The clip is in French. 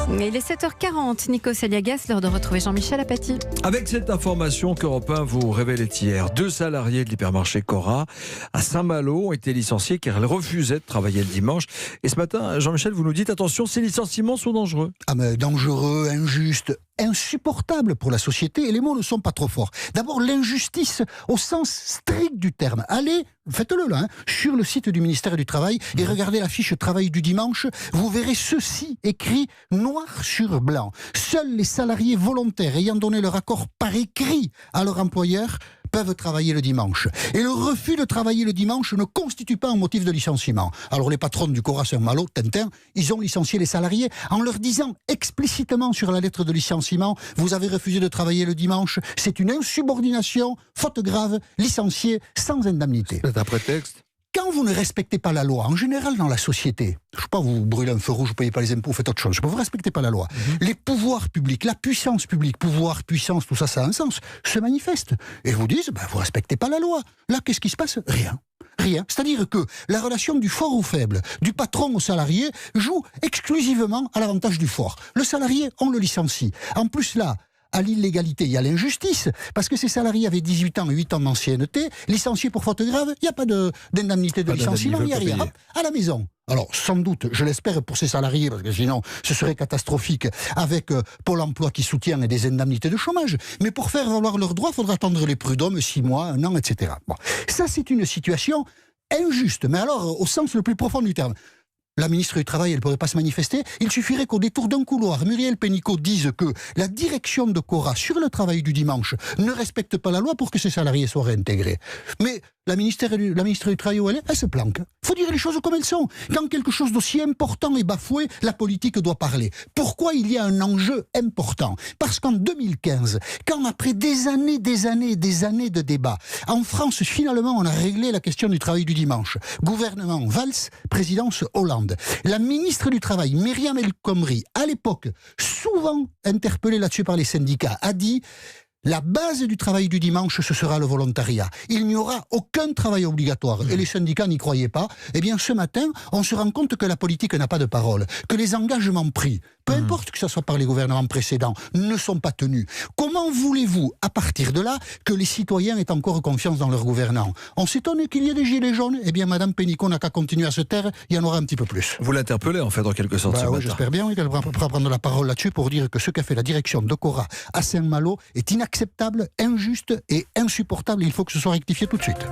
Il est 7h40, Nico Saliagas, l'heure de retrouver Jean-Michel Apathy. Avec cette information qu'Europe 1 vous révélait hier, 2 salariés de l'hypermarché Cora à Saint-Malo ont été licenciés car elles refusaient de travailler le dimanche. Et ce matin, Jean-Michel, vous nous dites attention, ces licenciements sont dangereux. Ah mais dangereux, injuste, insupportable pour la société, et les mots ne sont pas trop forts. D'abord, l'injustice au sens strict du terme. Allez, faites-le là, sur le site du ministère du Travail et regardez la fiche travail du dimanche, vous verrez ceci écrit noir sur blanc. Seuls les salariés volontaires ayant donné leur accord par écrit à leur employeur peuvent travailler le dimanche. Et le refus de travailler le dimanche ne constitue pas un motif de licenciement. Alors les patrons du Cora Saint-Malo, Tintin, ils ont licencié les salariés en leur disant explicitement sur la lettre de licenciement, vous avez refusé de travailler le dimanche, c'est une insubordination, faute grave, licencié sans indemnité. C'est un prétexte. Quand vous ne respectez pas la loi, en général dans la société, je ne sais pas, vous brûlez un feu rouge, vous ne payez pas les impôts, vous faites autre chose, vous ne respectez pas la loi. Les pouvoirs publics, la puissance publique, pouvoir, puissance, tout ça, ça a un sens, se manifestent. Et vous disent, vous ne respectez pas la loi. Là, qu'est-ce qui se passe ? Rien. Rien. C'est-à-dire que la relation du fort au faible, du patron au salarié, joue exclusivement à l'avantage du fort. Le salarié, on le licencie. En plus là, à l'illégalité, il y a l'injustice, parce que ces salariés avaient 18 ans et 8 ans d'ancienneté, licenciés pour faute grave, il n'y a pas d'indemnité de licenciement, il n'y a rien. Hop, à la maison. Alors, sans doute, je l'espère pour ces salariés, parce que sinon, ce serait catastrophique, avec Pôle emploi qui soutient et des indemnités de chômage. Mais pour faire valoir leurs droits, il faudra attendre les prud'hommes 6 mois, 1 an, etc. Bon, ça, c'est une situation injuste, mais alors au sens le plus profond du terme. La ministre du Travail, elle ne pourrait pas se manifester. Il suffirait qu'au détour d'un couloir, Muriel Pénicaud dise que la direction de Cora sur le travail du dimanche ne respecte pas la loi pour que ses salariés soient réintégrés. Mais la ministre du Travail, elle se planque. Il faut dire les choses comme elles sont. Quand quelque chose d'aussi important est bafoué, la politique doit parler. Pourquoi il y a un enjeu important ? Parce qu'en 2015, quand après des années de débats, en France, finalement, on a réglé la question du travail du dimanche. Gouvernement Valls, présidence Hollande. La ministre du Travail, Myriam El Khomri, à l'époque, souvent interpellée là-dessus par les syndicats, a dit « La base du travail du dimanche, ce sera le volontariat. Il n'y aura aucun travail obligatoire. » Et les syndicats n'y croyaient pas. Eh bien, ce matin, on se rend compte que la politique n'a pas de parole, que les engagements pris, peu importe que ce soit par les gouvernements précédents, ne sont pas tenus. Comment voulez-vous, à partir de là, que les citoyens aient encore confiance dans leurs gouvernants ? On s'étonne qu'il y ait des gilets jaunes. Eh bien, Madame Pénicaud n'a qu'à continuer à se taire, il y en aura un petit peu plus. Vous l'interpellez, en fait, en quelque sorte, ce matin. J'espère bien qu'elle pourra prendre la parole là-dessus pour dire que ce qu'a fait la direction de Cora à Saint-Malo est inacceptable, injuste et insupportable. Il faut que ce soit rectifié tout de suite.